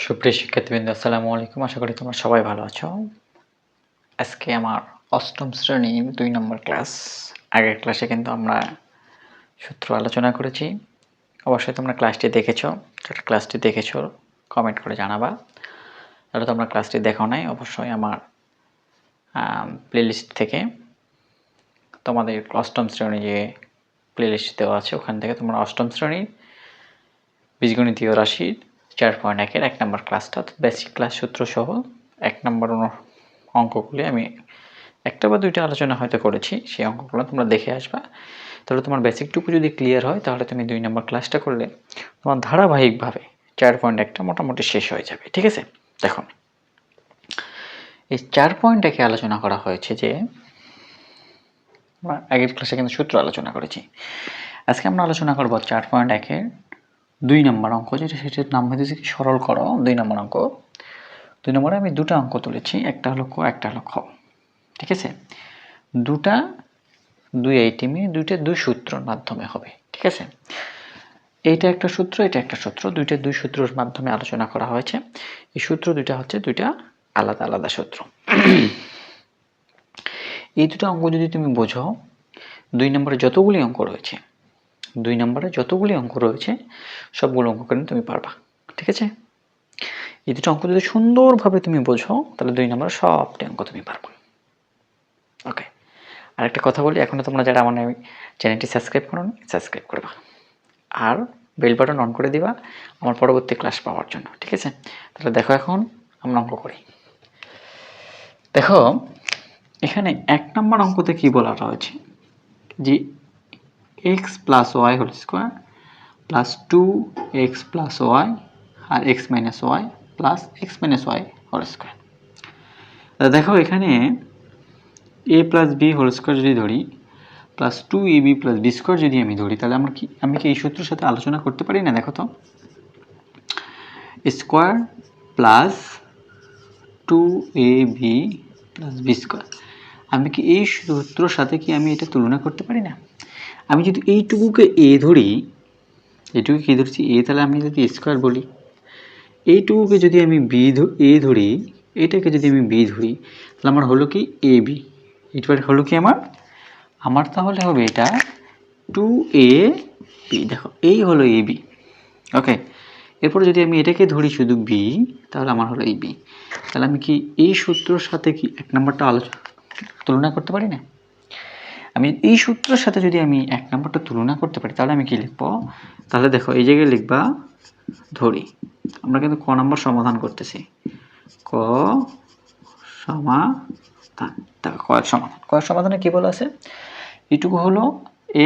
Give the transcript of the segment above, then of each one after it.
সুপ্রিয় শিক্ষার্থীবৃন্দ, আসসালামু আলাইকুম। আশা করি তোমরা সবাই ভালো আছো। আজকে আমার অষ্টম শ্রেণীর 2 নম্বর ক্লাস। আগের ক্লাসে কিন্তু আমরা সূত্র আলোচনা করেছি। অবশ্যই তোমরা ক্লাসটি দেখেছো। যারা ক্লাসটি দেখেছো কমেন্ট করে জানাবা। যারা তোমরা ক্লাসটি দেখো নাই, অবশ্যই আমার প্লেলিস্ট থেকে তোমাদের অষ্টম শ্রেণী যে প্লেলিস্ট দেওয়া আছে ওখান থেকে তোমরা অষ্টম শ্রেণীর বীজগণিতীয় রাশির 4.1-এর 1 নম্বর ক্লাসটা বেসিক ক্লাস সূত্র সহ 1 নম্বর অঙ্কগুলি আমি একটা বা দুইটা আলোচনা হয়তো করেছি। সেই অঙ্কগুলো তোমরা দেখে আসবা। তাহলে তোমার বেসিকটুকু যদি ক্লিয়ার হয় তাহলে তুমি 2 নম্বর ক্লাসটা করলে তোমার ধারাবাহিকভাবে 4.1টা মোটামুটি শেষ হয়ে যাবে। ঠিক আছে? দেখো, এই 4.1-এ আলোচনা করা হয়েছে যে আগের ক্লাসে কিন্তু সূত্র আলোচনা করেছি। আজকে আমরা আলোচনা করব 4.1-এর 2 নম্বর অঙ্ক, যেটা সেটার নাম হচ্ছে কি সরল করো 2 নম্বর অঙ্ক। 2 নম্বরে আমি দুটো অঙ্ক তুলেছি, একটা হলো ক, একটা হলো খ। ঠিক আছে? দুটা 2 আইটেমে দুই সূত্রের মাধ্যমে হবে। ঠিক আছে? এইটা একটা সূত্র, এটা একটা সূত্র, দুই সূত্রের মাধ্যমে আলোচনা করা হয়েছে। এই সূত্র দুইটা হচ্ছে দুইটা আলাদা আলাদা সূত্র। এই দুটো অঙ্ক যদি তুমি বোঝো, 2 নম্বরে যতগুলি অঙ্ক রয়েছে 2 নম্বরে যতগুলি অঙ্ক রয়েছে সবগুলো অঙ্ক কিন্তু তুমি পারবা। ঠিক আছে? এই দুটো অঙ্ক যদি সুন্দরভাবে তুমি বোঝো তাহলে 2 নম্বরে সবটি অঙ্ক তুমি পারবা। ওকে, আরেকটা কথা বলি, এখনো তোমরা যারা আমার চ্যানেলটি সাবস্ক্রাইব করোনি, সাবস্ক্রাইব করবা আর বেল বাটন অন করে দিবা আমার পরবর্তী ক্লাস পাওয়ার জন্য। ঠিক আছে? তাহলে দেখো, এখন আমরা অঙ্ক করি। দেখো, এখানে 1 নম্বর অঙ্কতে কি বলা রয়েছে যে x plus Y whole square plus 2x plus Y আর x minus Y plus x minus Y whole square. দেখো, এখানে a plus B whole square যদি ধরি plus 2ab plus B square যদি আমি ধরি, তাহলে আমি কি এই সূত্রের সাথে আলোচনা করতে পারি না? দেখো তো, square plus 2ab plus B square, আমি কি এই সূত্রের সাথে কি আমি এটা তুলনা করতে পারি না? আমি যদি এইটুকুকে a ধরি, এইটুকু কি ধরছি a, তাহলে আমি যদি স্কোয়ার বলি, এইটুকুকে যদি আমি a ধরি, এটাকে যদি আমি b ধরি, তাহলে আমার হলো কি ab। এটা হলো কি আমার তাহলে হবে এটা 2ab। দেখো, এই হলো ab। ওকে, এরপরে যদি আমি এটাকে ধরি শুধু b, তাহলে আমার হলো এই b। তাহলে আমি কি এই সূত্রের সাথে কি 1 নম্বরটা তুলনা করতে পারি না? আমি এই সূত্রের সাথে যদি আমি 1 নম্বরটা তুলনা করতে পারি, তাহলে আমি কি লিখব? তাহলে দেখো, এই জায়গায় লিখবা ধরি। আমরা কিন্তু ক নম্বর সমাধান করতেছি। ক সমাধান। দেখো, কয়ের সমাধানে কি বলা আছে? এইটুকু হলো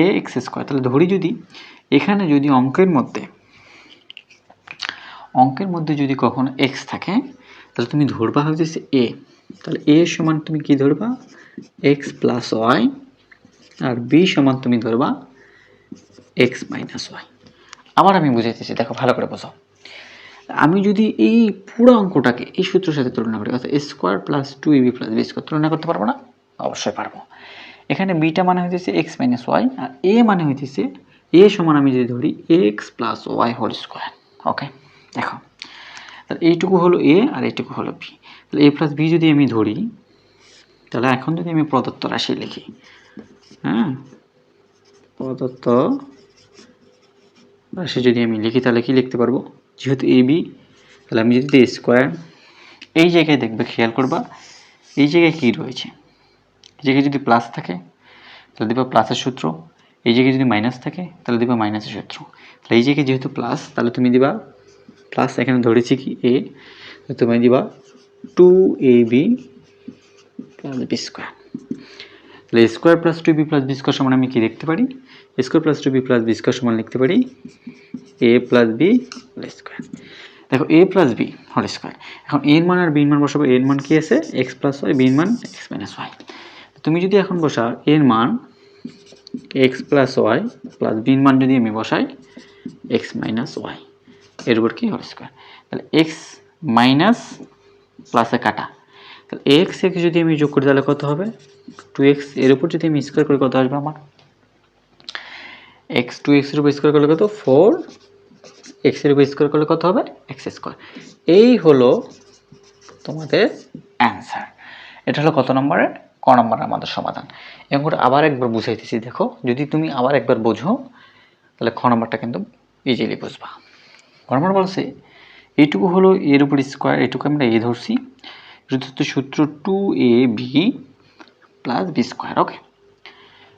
ax স্কোয়ার। তাহলে ধরি যদি এখানে যদি অঙ্কের মধ্যে যদি কখনো x থাকে, তাহলে তুমি ধরবা হচ্ছে a। তাহলে a সমান তুমি কি ধরবা? x প্লাস ওয়াই, আর b সমান তুমি ধরবা x মাইনাস ওয়াই। আবার আমি বুঝাইতেছি, দেখো ভালো করে বোঝো। আমি যদি এই পুরো অঙ্কটাকে এই সূত্রের সাথে তুলনা করি, অর্থাৎ square plus 2ab plus B square, তুলনা করতে পারবো না? অবশ্যই পারবো। এখানে বিটা মানে হইতেছে x মাইনাস ওয়াই, আর a মানে হইতেছে a সমান আমি যদি ধরি x plus Y whole square. Okay, দেখো, তাহলে এইটুকু হলো a আর এইটুকু হলো b। তাহলে a প্লাস b যদি আমি ধরি, তাহলে এখন যদি আমি প্রদত্ত রাশি লিখি, হ্যাঁ, প্রদত্ত রাশি যদি আমি লিখি, তাহলে কি লিখতে পারবো? যেহেতু a b, তাহলে আমি যদি স্কোয়ার, এই জায়গায় দেখবে, খেয়াল করবা এই জায়গায় কি রয়েছে। এই জায়গায় যদি প্লাস থাকে তাহলে দিবা প্লাসের সূত্র, এই জায়গায় যদি মাইনাস থাকে তাহলে দিবা মাইনাসের সূত্র। তাহলে এই জায়গায় যেহেতু প্লাস, তাহলে তুমি দিবা প্লাস, এখানে ধরেছি কি a, তুমি দিবা 2ab প্লাস বি স্কোয়ার। তাহলে square plus 2b plus B square সমান আমি কি লিখতে পারি? Square plus 2b plus B square সমান লিখতে পারি a plus b whole square. দেখো, a plus b whole square. এখন এর মান আর বির মান বসাবো। এর মান কি আছে? x প্লাস ওয়াই, বির মান x মাইনাস ওয়াই। তুমি যদি এখন বসাও এর মান x প্লাস ওয়াই প্লাস বির মান যদি আমি বসাই x মাইনাস ওয়াই, এর উপর কি হোল স্কোয়ার। তাহলে x মাইনাস প্লাসে কাটা, তাহলে x যদি আমি যোগ করি তাহলে কত হবে? 2x। এর উপর যদি আমি স্কোয়ার করি কত আসবে আমার? x 2x এর উপর স্কোয়ার করলে কত? 4 এক্স এর উপর স্কোয়ার করলে কত হবে এক্স স্কোয়ার। এই হলো তোমাদের অ্যান্সার। এটা হলো কত নম্বরের ক নম্বরের আমাদের সমাধান। এরপর আবার একবার বুঝাইতেছি, দেখো যদি তুমি আবার একবার বোঝো তাহলে খ নম্বরটা কিন্তু ইজিলি বুঝবা। খ নম্বর বলছে এইটুকু হলো এর উপর স্কোয়ার, এটুকু আমরা এ ধরছি, এটা হচ্ছে সূত্র 2ab প্লাস বি স্কোয়ার। ওকে,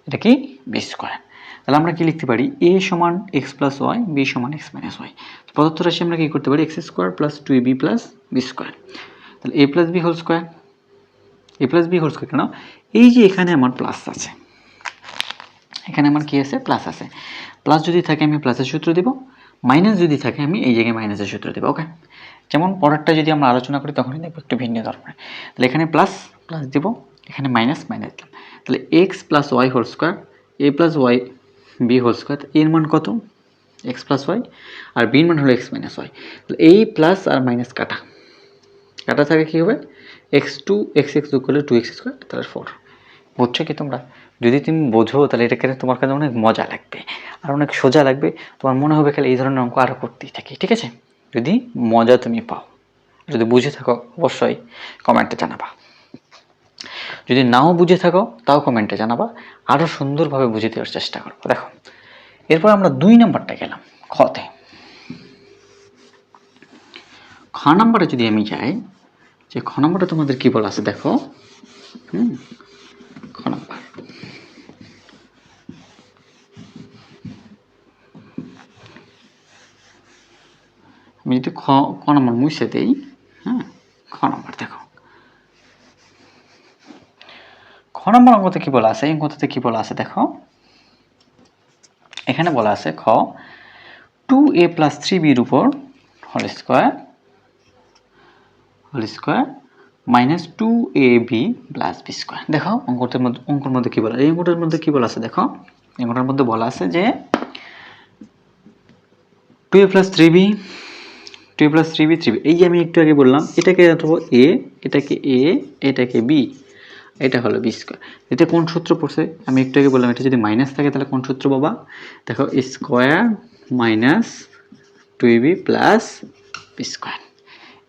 এটা কি বি স্কোয়ার। তাহলে আমরা কি লিখতে পারি এ সমান এক্স প্লাস ওয়াই, বি সমান এক্স মাইনাস ওয়াই। প্রদত্ত রাশি আমরা কি করতে পারি x square plus 2ab plus B square. তাহলে a plus B whole square, A plus B whole square কেন, এই যে এখানে আমার প্লাস আছে, এখানে আমার কি আছে প্লাস আছে, প্লাস যদি থাকে আমি প্লাসের সূত্র দেব, মাইনাস যদি থাকে আমি এই জায়গায় মাইনাসের সূত্র দেবো। ওকে, যেমন পরেরটা যদি আমরা আলোচনা করি তখনই দেখবো একটু ভিন্ন ধরনের। তাহলে এখানে প্লাস প্লাস দেবো, এখানে মাইনাস মাইনাস দিলাম। তাহলে X plus Y whole square, এ plus Y B whole square, এর মান কত এক্স প্লাস ওয়াই, আর বির মান হলো এক্স মাইনাস ওয়াই। তাহলে এই প্লাস আর মাইনাস কাটা কাটা থাকে কী হবে এক্স টু এক্স এক্স যোগ করলে 2x স্কোয়ার, তাহলে 4। বুঝছো কি তোমরা? যদি তুমি বোঝো তাহলে এটাকে তোমার কাছে অনেক মজা লাগবে আর অনেক সোজা লাগবে, তোমার মনে হবে খালি এই ধরনের অঙ্ক আরও করতেই থাকি। ঠিক আছে, যদি মজা তুমি পাও, যদি বুঝে থাকো অবশ্যই কমেন্টে জানাবা, যদি নাও বুঝে থাকো তাও কমেন্টে জানাবা, আরও সুন্দরভাবে বুঝে দেওয়ার চেষ্টা করবো। দেখো এরপর আমরা 2 নম্বরটা গেলাম খতে। খ নম্বরে যদি আমি যাই, যে খ নম্বরটা তোমাদের কি বলা আছে দেখো, খ নম্বর আমি যদি খ নম্বর মুছে দেই, হ্যাঁ খ নম্বর দেখো, খ নম্বর অঙ্কতে কি বলা আছে, এই অঙ্কতে কি বলা আছে দেখো, এখানে বলা আছে খ 2a প্লাস 3bর উপর whole square minus 2ab plus B square. দেখো অঙ্কর মধ্যে কি বলা, এই অঙ্কটার মধ্যে কি বলা আছে দেখো, এই অঙ্কটার মধ্যে বলা আছে যে 2a প্লাস 3b 3b, এই যে আমি একটু আগে বললাম এটাকে অথবা এ, এটাকে এ, এটাকে বি, এটা হলো বি স্কোয়ার। এটা কোন সূত্র পড়ছে আমি একটু আগে বললাম, এটা যদি মাইনাস থাকে তাহলে কোন সূত্র বাবা, দেখো square minus 2ab plus B square,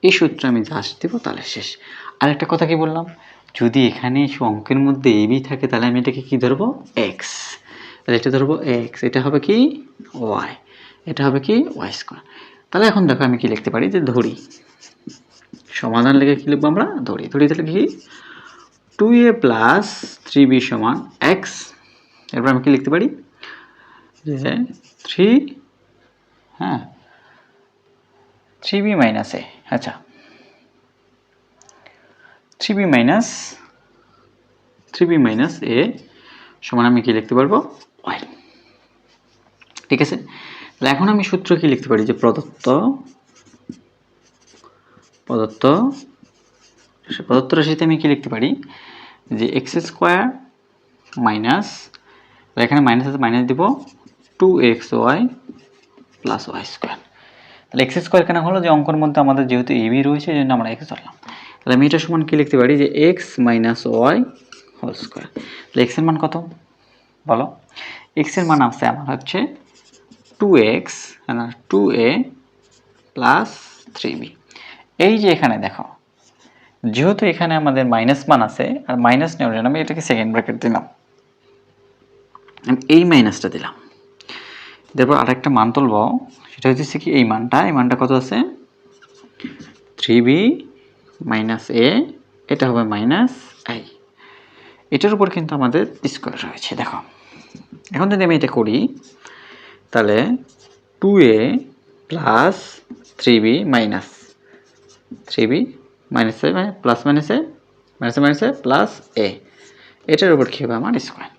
এই সূত্র আমি জাস্ট দেবো তাহলে শেষ। আর একটা কথা কি বললাম, যদি এখানে অঙ্কের মধ্যে এবি থাকে তাহলে আমি এটাকে কি ধরবো এক্স, তাহলে এটা ধরবো এক্স, এটা হবে কি ওয়াই, এটা হবে কি ওয়াই স্কোয়ার। তাহলে এখন দেখো আমি কি লিখতে পারি, যে ধরি সমাধান লিখে কি লিখবো আমরা ধরি, তাহলে কি 2a প্লাস 3b সমান এক্স, এরপর আমি কি লিখতে পারি যে 3b মাইনাস এ, আচ্ছা 3b মাইনাস এ সমান আমি কি লিখতে পারবো ওয়াই। ঠিক আছে, তাহলে এখন আমি সূত্র কি লিখতে পারি, যে প্রদত্ত রাশিতে আমি কি লিখতে পারি, যে এক্স স্কোয়ার মাইনাস, এখানে মাইনাস আছে মাইনাস দিব 2xy প্লাস ওয়াই স্কোয়ার। তাহলে এক্স স্কোয়ার কেন হলো, যে অঙ্কের মধ্যে আমাদের যেহেতু এবি রয়েছে এই জন্য আমরা এক্স ধরলাম। তাহলে আমি এটা সমান কি লিখতে পারি, যে x minus Y whole square. তাহলে এক্স এর মান কত বলো, এক্স এর মান আছে আমার হচ্ছে 2x 2a প্লাস 3b। এই যে এখানে দেখো যেহেতু এখানে আমাদের মাইনাস মান আছে, আর মাইনাস নেওয়ার জন্য আমি এটাকে সেকেন্ড ব্র্যাকেট দিলাম, আমি এই মাইনাসটা দিলাম, তারপর আরেকটা মান তুলব, সেটা হচ্ছে কি এই মানটা কত আছে 3b মাইনাস এ, এটা হবে মাইনাস আই, এটার উপর কিন্তু আমাদের স্কোয়ার রয়েছে। দেখো এখন যদি আমি এটা করি তাহলে 2a plus 3b minus 3b minus A plus মাইনাসে মাইনাসে প্লাস এ, এটার উপর কী হবে আমার স্কোয়ার।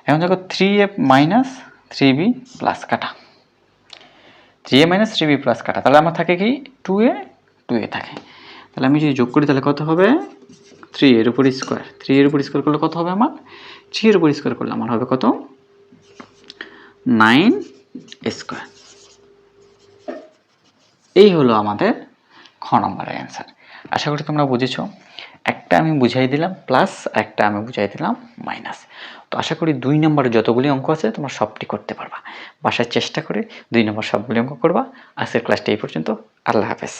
এখন দেখো 3a মাইনাস 3b প্লাস কাটা, 3a মাইনাস 3b প্লাস কাটা, তাহলে আমার থাকে কি 2a থাকে। তাহলে আমি যদি যোগ করি তাহলে কত হবে 3 এর উপর স্কোয়ার, 3 এর উপর স্কোয়ার করলে কত হবে আমার 3 এর উপর স্কোয়ার করলে আমার হবে কত 9 স্কোয়ার। এই হলো আমাদের খ নম্বরের অ্যান্সার। আশা করি তোমরা বুঝেছো, একটা আমি বুঝাই দিলাম প্লাস, একটা আমি বুঝাই দিলাম মাইনাস। তো আশা করি 2 নম্বরে যতগুলি অঙ্ক আছে তোমরা সবটি করতে পারবা। বাসায় চেষ্টা করে 2 নম্বর সবগুলি অঙ্ক করবা। আজকের ক্লাসটা এই পর্যন্ত। আল্লাহ হাফেজ।